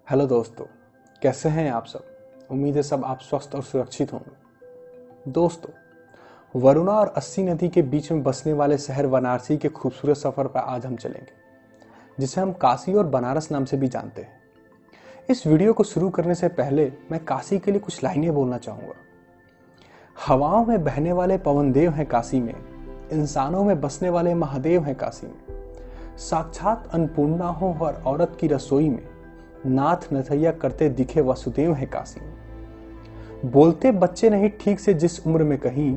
Hello दोस्तों, कैसे हैं आप सब। उम्मीद है सब आप स्वस्थ और सुरक्षित होंगे। दोस्तों, वरुणा और अस्सी नदी के बीच में बसने वाले शहर वाराणसी के खूबसूरत सफर पर आज हम चलेंगे, जिसे हम काशी और बनारस नाम से भी जानते हैं। इस वीडियो को शुरू करने से पहले मैं काशी के लिए कुछ लाइनें बोलना चाहूँगा। हवाओं में बहने वाले पवन देव हैं काशी में, इंसानों में बसने वाले महादेव हैं काशी में। साक्षात अन्नपूर्णा हो हर औरत की रसोई में, नाथ नथैया करते दिखे वसुदेव हैं काशी में। बोलते बच्चे नहीं ठीक से जिस उम्र में कहीं,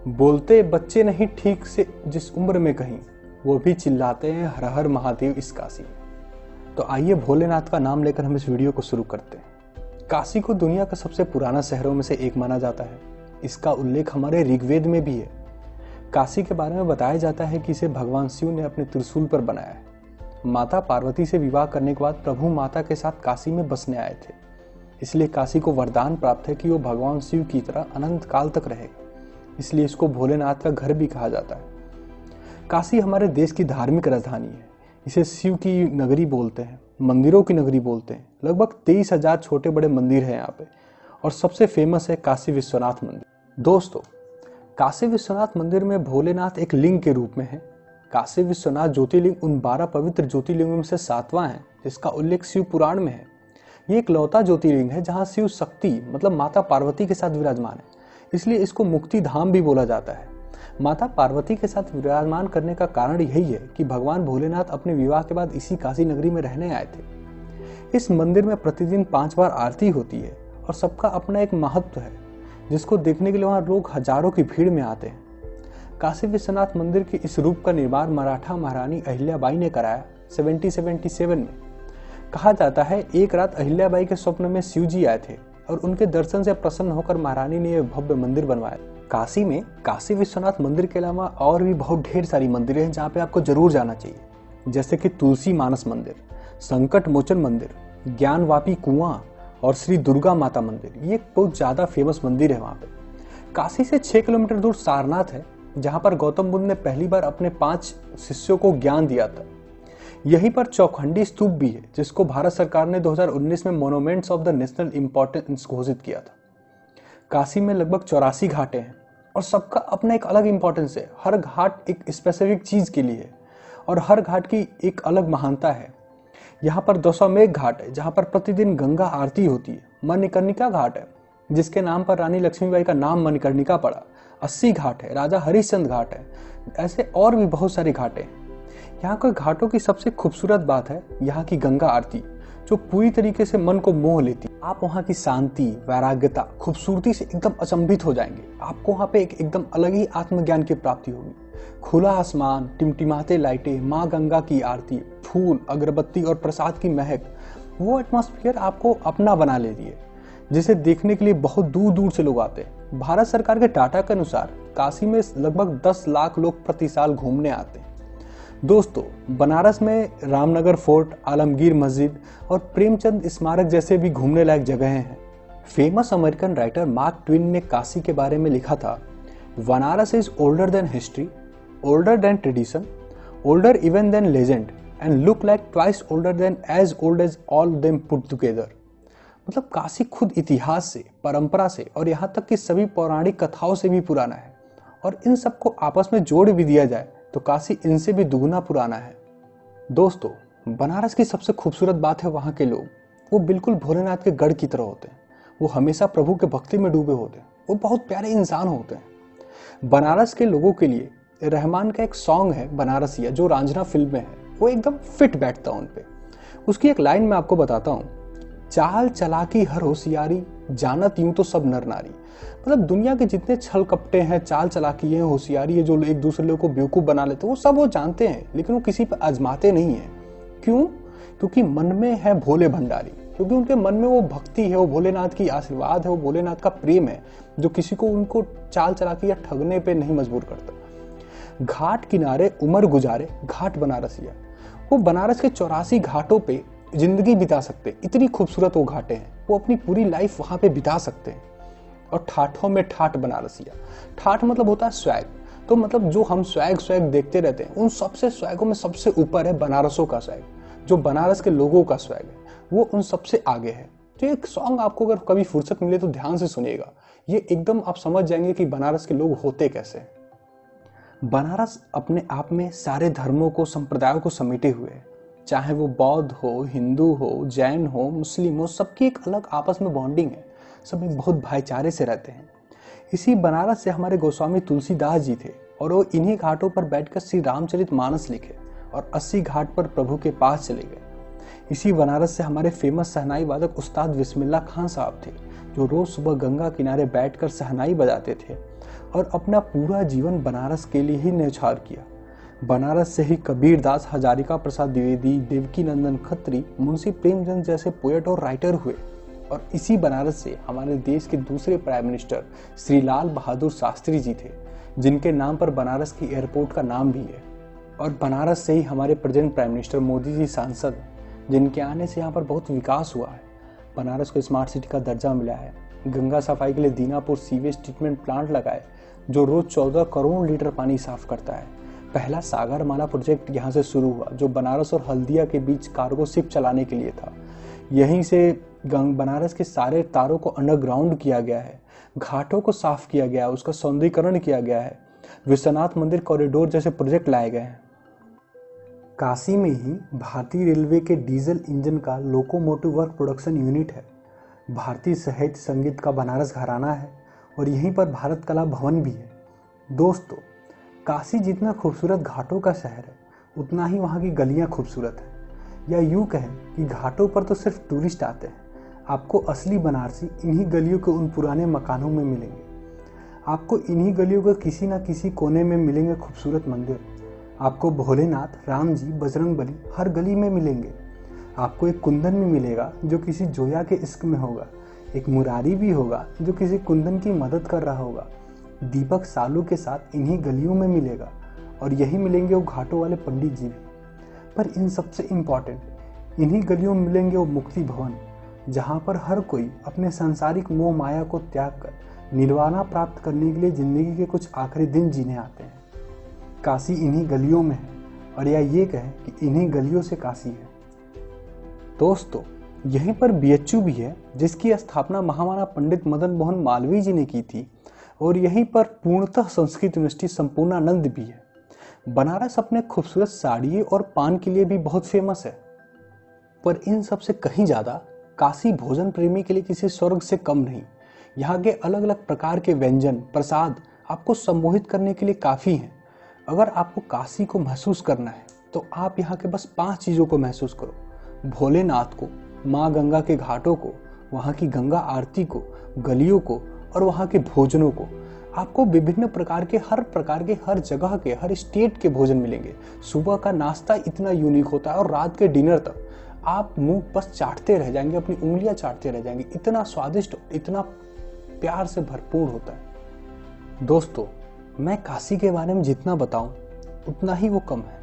बोलते बच्चे नहीं ठीक से जिस उम्र में कहीं, वो भी चिल्लाते हैं हर हर महादेव इस काशी में। तो आइए भोलेनाथ का नाम लेकर हम इस वीडियो को शुरू करते हैं। काशी को दुनिया का सबसे पुराना शहरों में से एक माना जाता है। इसका उल्लेख हमारे ऋग्वेद में भी है। काशी के बारे में बताया जाता है कि इसे भगवान शिव ने अपने त्रिशूल पर बनाया है। माता पार्वती से विवाह करने के बाद प्रभु माता के साथ काशी में बसने आए थे, इसलिए काशी को वरदान प्राप्त है कि वो भगवान शिव की तरह अनंत काल तक रहेगा। इसलिए इसको भोलेनाथ का घर भी कहा जाता है। काशी हमारे देश की धार्मिक राजधानी है। इसे शिव की नगरी बोलते हैं, मंदिरों की नगरी बोलते हैं। लगभग 23,000 छोटे बड़े मंदिर हैं यहाँ पे, और सबसे फेमस है काशी विश्वनाथ मंदिर। दोस्तों, काशी विश्वनाथ मंदिर में भोलेनाथ एक लिंग के रूप में है। काशी विश्वनाथ ज्योतिर्लिंग उन 12 पवित्र ज्योतिर्लिंगों में से 7वां है, जिसका उल्लेख शिव पुराण में है। ये एक लौता ज्योतिर्लिंग है जहां शिव शक्ति मतलब माता पार्वती के साथ विराजमान है, इसलिए इसको मुक्ति धाम भी बोला जाता है। माता पार्वती के साथ विराजमान करने का कारण यही है कि भगवान भोलेनाथ अपने विवाह के बाद इसी काशी नगरी में रहने आए थे। इस मंदिर में प्रतिदिन 5 बार आरती होती है और सबका अपना एक महत्व है, जिसको देखने के लिए वहां लोग हजारों की भीड़ में आते हैं। काशी विश्वनाथ मंदिर के इस रूप का निर्माण मराठा महारानी अहिल्याबाई ने कराया 1777 में। कहा जाता है एक रात अहिल्याबाई के स्वप्न में शिव जी आए थे और उनके दर्शन से प्रसन्न होकर महारानी ने यह भव्य मंदिर बनवाया। काशी में काशी विश्वनाथ मंदिर के अलावा और भी बहुत ढेर सारी मंदिरें हैं जहाँ पे आपको जरूर जाना चाहिए, जैसे कि तुलसी मानस मंदिर, संकट मोचन मंदिर, ज्ञानवापी कुआं और श्री दुर्गा माता मंदिर। ये बहुत ज्यादा फेमस मंदिर है वहाँ पे। काशी से 6 किलोमीटर दूर सारनाथ है, जहां पर गौतम बुद्ध ने पहली बार अपने 5 शिष्यों को ज्ञान दिया था। यहीं पर चौखंडी स्तूप भी है, जिसको भारत सरकार ने 2019 में monuments of the national importance घोषित किया था। काशी में लगभग 84 घाटें हैं और सबका अपना एक अलग इंपॉर्टेंस है। हर घाट एक स्पेसिफिक चीज के लिए है और हर घाट की एक अलग महानता है। यहाँ पर दशाश्वमेध घाट है, जहाँ पर प्रतिदिन गंगा आरती होती है। मणिकर्णिका घाट है, जिसके नाम पर रानी लक्ष्मीबाई का नाम मणिकर्णिका पड़ा। 80 घाट है, राजा हरिश्चंद्र घाट है, ऐसे और भी बहुत सारे घाट हैं। यहाँ के घाटों की सबसे खूबसूरत बात है यहाँ की गंगा आरती, जो पूरी तरीके से मन को मोह लेती। आप वहाँ की शांति, वैराग्यता, खूबसूरती से एकदम अचंभित हो जाएंगे। आपको वहाँ पे एकदम अलग ही आत्मज्ञान की प्राप्ति होगी। खुला आसमान, टिमटिमाते लाइटें, माँ गंगा की आरती, फूल, अगरबत्ती और प्रसाद की महक, वो एटमॉस्फेयर आपको अपना बना लेती है, जिसे देखने के लिए बहुत दूर दूर से लोग आते हैं। भारत सरकार के डाटा के अनुसार काशी में लगभग 10 लाख लोग प्रति साल घूमने आते हैं। दोस्तों, बनारस में रामनगर फोर्ट, आलमगीर मस्जिद और प्रेमचंद स्मारक जैसे भी घूमने लायक जगहें हैं। Famous American writer Mark Twain ने काशी के बारे में लिखा था, Banaras is older than history, older than tradition, older even than legend and look like twice older than as old as all them put together. मतलब काशी खुद इतिहास से, परंपरा से और यहाँ तक कि सभी पौराणिक कथाओं से भी पुराना है। और इन सबको आपस में जोड़ भी दिया जाए तो काशी इनसे भी दुगुना पुराना है। दोस्तों, बनारस की सबसे खूबसूरत बात है वहाँ के लोग। वो बिल्कुल भोलेनाथ के गढ़ की तरह होते हैं। वो हमेशा प्रभु के भक्ति में डूबे होते हैं। वो बहुत प्यारे इंसान होते हैं। बनारस के लोगों के लिए रहमान का एक सॉन्ग है बनारसिया, जो रांझना फिल्म में है। वो एकदम फिट बैठता है उन पे। उसकी एक लाइन मैं आपको बताता हूँ, चाल चलाकी हर होशियारी, जानत यूं तो सब नर नारी। मतलब दुनिया के जितने छल कपटे हैं, चाल चलाकी है, होशियारी है, जो एक दूसरे लोग को बेवकूफ बना लेते हैं, वो सब वो जानते हैं, लेकिन वो किसी पर आजमाते नहीं है। क्यों? क्योंकि मन में है भोले भंडारी। क्योंकि उनके मन में वो भक्ति है, वो भोलेनाथ की आशीर्वाद है, वो भोलेनाथ का प्रेम है, जो किसी को उनको चाल चलाकी या ठगने पे नहीं मजबूर करता। घाट किनारे उमर गुजारे घाट बनारसिया। वो बनारस के 84 घाटों पे जिंदगी बिता सकते, इतनी खूबसूरत वो घाटे हैं। वो अपनी पूरी लाइफ वहां पे बिता सकते हैं। और ठाठों में ठाठ बनारसिया। ठाठ मतलब होता है स्वैग। तो मतलब जो हम स्वैग स्वैग देखते रहते हैं, उन सबसे स्वैगों में सबसे ऊपर है बनारसों का स्वैग, जो बनारस के लोगों का स्वैग है, वो उन सबसे आगे है। तो एक सॉन्ग आपको अगर कभी फुर्सत मिले तो ध्यान से सुनिएगा, ये एकदम आप समझ जाएंगे कि बनारस के लोग होते कैसे हैं। बनारस अपने आप में सारे धर्मों को, संप्रदायों को समेटे हुए है, चाहे वो बौद्ध हो, हिंदू हो, जैन हो, मुस्लिम हो, सबकी एक अलग आपस में बॉन्डिंग है। सब एक बहुत भाईचारे से रहते हैं। इसी बनारस से हमारे गोस्वामी तुलसीदास जी थे और वो इन्हीं घाटों पर बैठकर श्री रामचरितमानस लिखे और 80 घाट पर प्रभु के पास चले गए। इसी बनारस से हमारे फेमस शहनाई वादक उस्ताद बिस्मिल्लाह खान साहब थे, जो रोज सुबह गंगा किनारे बैठकर शहनाई बजाते थे और अपना पूरा जीवन बनारस के लिए ही न्यौछावर किया। बनारस से ही कबीरदास, हजारिका प्रसाद द्विवेदी, देवकी नंदन खत्री, मुंशी प्रेमचंद जैसे पोएट और राइटर हुए। और इसी बनारस से हमारे देश के दूसरे प्राइम मिनिस्टर श्री लाल बहादुर शास्त्री जी थे, जिनके नाम पर बनारस की एयरपोर्ट का नाम भी है। और बनारस से ही हमारे present prime minister Modi ji सांसद, जिनके आने से यहाँ पर बहुत विकास हुआ है। बनारस को स्मार्ट सिटी का दर्जा मिला है। गंगा सफाई के लिए दीनापुर सीवेज ट्रीटमेंट प्लांट लगाए, जो रोज 14 करोड़ लीटर पानी साफ करता है। पहला सागरमाला प्रोजेक्ट यहाँ से शुरू हुआ, जो बनारस और हल्दिया के बीच कार्गो शिप चलाने के लिए था। यहीं से बनारस के सारे तारों को अंडरग्राउंड किया गया है, घाटों को साफ किया गया है, उसका सौंदर्यीकरण किया गया है। विश्वनाथ मंदिर कॉरिडोर जैसे प्रोजेक्ट लाए गए हैं। काशी में ही भारतीय रेलवे के डीजल इंजन का लोकोमोटिव वर्क प्रोडक्शन यूनिट है। भारतीय साहित्य संगीत का बनारस घराना है और यहीं पर भारत कला भवन भी है। दोस्तों, काशी जितना खूबसूरत घाटों का शहर है, उतना ही वहाँ की गलियाँ खूबसूरत हैं। या यूँ कहें कि घाटों पर तो सिर्फ टूरिस्ट आते हैं, आपको असली बनारसी इन्हीं गलियों के उन पुराने मकानों में मिलेंगे। आपको इन्हीं गलियों के किसी न किसी कोने में मिलेंगे खूबसूरत मंदिर। आपको भोलेनाथ, राम जी, बजरंगबली हर गली में मिलेंगे। आपको एक कुंदन भी मिलेगा जो किसी जोया के इश्क में होगा। एक मुरारी भी होगा जो किसी कुंदन की मदद कर रहा होगा। दीपक सालू के साथ इन्हीं गलियों में मिलेगा और यही मिलेंगे वो घाटों वाले पंडित जी भी। पर इन सबसे इम्पॉर्टेंट, इन्हीं गलियों में मिलेंगे वो मुक्ति भवन, जहाँ पर हर कोई अपने सांसारिक मोह माया को त्याग कर निर्वाणा प्राप्त करने के लिए जिंदगी के कुछ आखिरी दिन जीने आते हैं। काशी इन्हीं गलियों में है, और या ये कहें कि इन्हीं गलियों से काशी है। दोस्तों, यहीं पर बीएचयू भी है, जिसकी स्थापना महामाना पंडित मदन मोहन मालवीय जी ने की थी, और यहीं पर पूर्णतः संस्कृत यूनिवर्सिटी संपूर्णानंद भी है। बनारस अपने खूबसूरत साड़ियों और पान के लिए भी बहुत फेमस है, पर इन सब से कहीं ज्यादा काशी भोजन प्रेमी के लिए किसी स्वर्ग से कम नहीं। यहाँ के अलग अलग प्रकार के व्यंजन, प्रसाद आपको सम्मोहित करने के लिए काफी हैं। अगर आपको काशी को महसूस करना है तो आप यहाँ के बस 5 चीजों को महसूस करो: भोलेनाथ को, माँ गंगा के घाटों को, वहाँ की गंगा आरती को, गलियों को और वहाँ के भोजनों को। आपको विभिन्न प्रकार के हर जगह के, हर स्टेट के भोजन मिलेंगे। सुबह का नाश्ता इतना यूनिक होता है और रात के डिनर तक आप मुंह बस चाटते रह जाएंगे, अपनी उंगलियां चाटते रह जाएंगे। इतना स्वादिष्ट, इतना प्यार से भरपूर होता है। दोस्तों, मैं काशी के बारे में जितना बताऊं उतना ही वो कम है,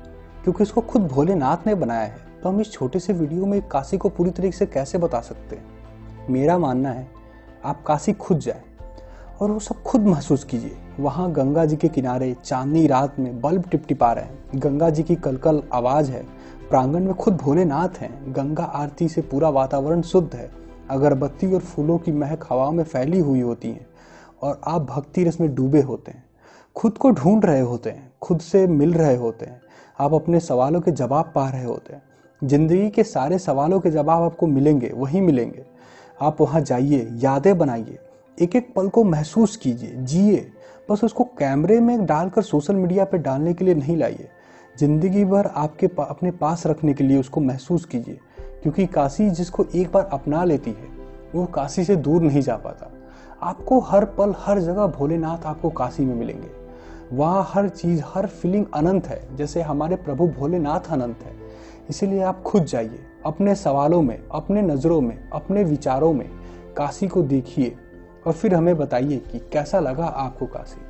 क्योंकि इसको खुद भोलेनाथ ने बनाया है। तो हम इस छोटे से वीडियो में काशी को पूरी तरीके से कैसे बता सकते हैं? मेरा मानना है आप काशी खुद जाएं और वो सब खुद महसूस कीजिए। वहाँ गंगा जी के किनारे चांदनी रात में बल्ब टिपटिपा रहे हैं, गंगा जी की कलकल आवाज है, प्रांगण में खुद भोलेनाथ हैं, गंगा आरती से पूरा वातावरण शुद्ध है, अगरबत्ती और फूलों की महक हवा में फैली हुई होती है और आप भक्ति रस में डूबे होते हैं। खुद को ढूंढ रहे होते हैं, खुद से मिल रहे होते हैं, आप अपने सवालों के जवाब पा रहे होते हैं। जिंदगी के सारे सवालों के जवाब आपको मिलेंगे, वहीं मिलेंगे। आप वहाँ जाइए, यादें बनाइए, एक एक पल को महसूस कीजिए, जिए। बस उसको कैमरे में डालकर सोशल मीडिया पे डालने के लिए नहीं लाइए, जिंदगी भर अपने पास रखने के लिए उसको महसूस कीजिए। क्योंकि काशी जिसको एक बार अपना लेती है वो काशी से दूर नहीं जा पाता। आपको हर पल, हर जगह भोलेनाथ आपको काशी में मिलेंगे। वहाँ हर चीज, हर फीलिंग अनंत है, जैसे हमारे प्रभु भोलेनाथ अनंत है। इसीलिए आप खुद जाइए, अपने सवालों में, अपने नजरों में, अपने विचारों में काशी को देखिए और फिर हमें बताइए कि कैसा लगा आपको काशी।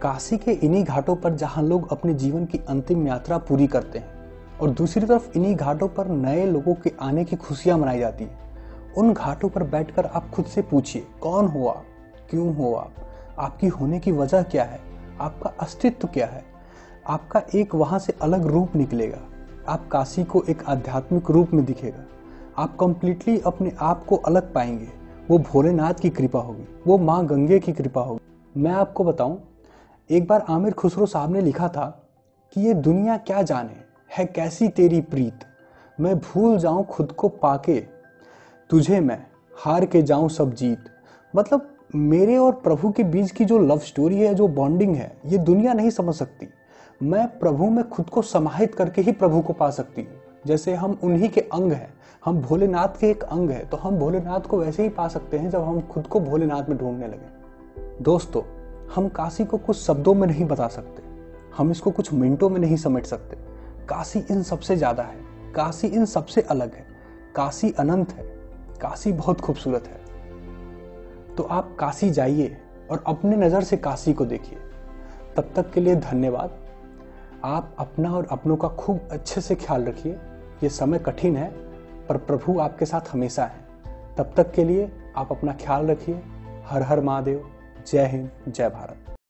काशी के इन्हीं घाटों पर जहाँ लोग अपने जीवन की अंतिम यात्रा पूरी करते हैं, और दूसरी तरफ इन्हीं घाटों पर नए लोगों के आने की खुशियां मनाई जाती हैं। उन घाटों पर बैठकर आप खुद से पूछिए, कौन हो आप, क्यों हो आप, आपकी होने की वजह क्या है, आपका अस्तित्व क्या है। आपका एक वहां से अलग रूप निकलेगा। आप काशी को एक आध्यात्मिक रूप में दिखेगा। आप कंप्लीटली अपने आप को अलग पाएंगे। वो भोलेनाथ की कृपा होगी, वो माँ गंगे की कृपा होगी। मैं आपको बताऊं, एक बार आमिर खुसरो साहब ने लिखा था कि ये दुनिया क्या जाने है कैसी तेरी प्रीत, मैं भूल जाऊं खुद को पाके तुझे मैं हार के जाऊं सब जीत। मतलब मेरे और प्रभु के बीच की जो लव स्टोरी है, जो बॉन्डिंग है, ये दुनिया नहीं समझ सकती। मैं प्रभु में खुद को समाहित करके ही प्रभु को पा सकती हूँ। जैसे हम उन्हीं के अंग हैं, हम भोलेनाथ के एक अंग है, तो हम भोलेनाथ को वैसे ही पा सकते हैं जब हम खुद को भोलेनाथ में ढूंढने लगे। दोस्तों, हम काशी को कुछ शब्दों में नहीं बता सकते, हम इसको कुछ मिनटों में नहीं समेट सकते। काशी इन सबसे ज्यादा है, काशी इन सबसे अलग है, काशी अनंत है, काशी बहुत खूबसूरत है। तो आप काशी जाइए और अपने नज़र से काशी को देखिए। तब तक के लिए धन्यवाद। आप अपना और अपनों का खूब अच्छे से ख्याल रखिए। ये समय कठिन है, पर प्रभु आपके साथ हमेशा है। तब तक के लिए आप अपना ख्याल रखिए। हर हर महादेव। जय हिंद, जय भारत।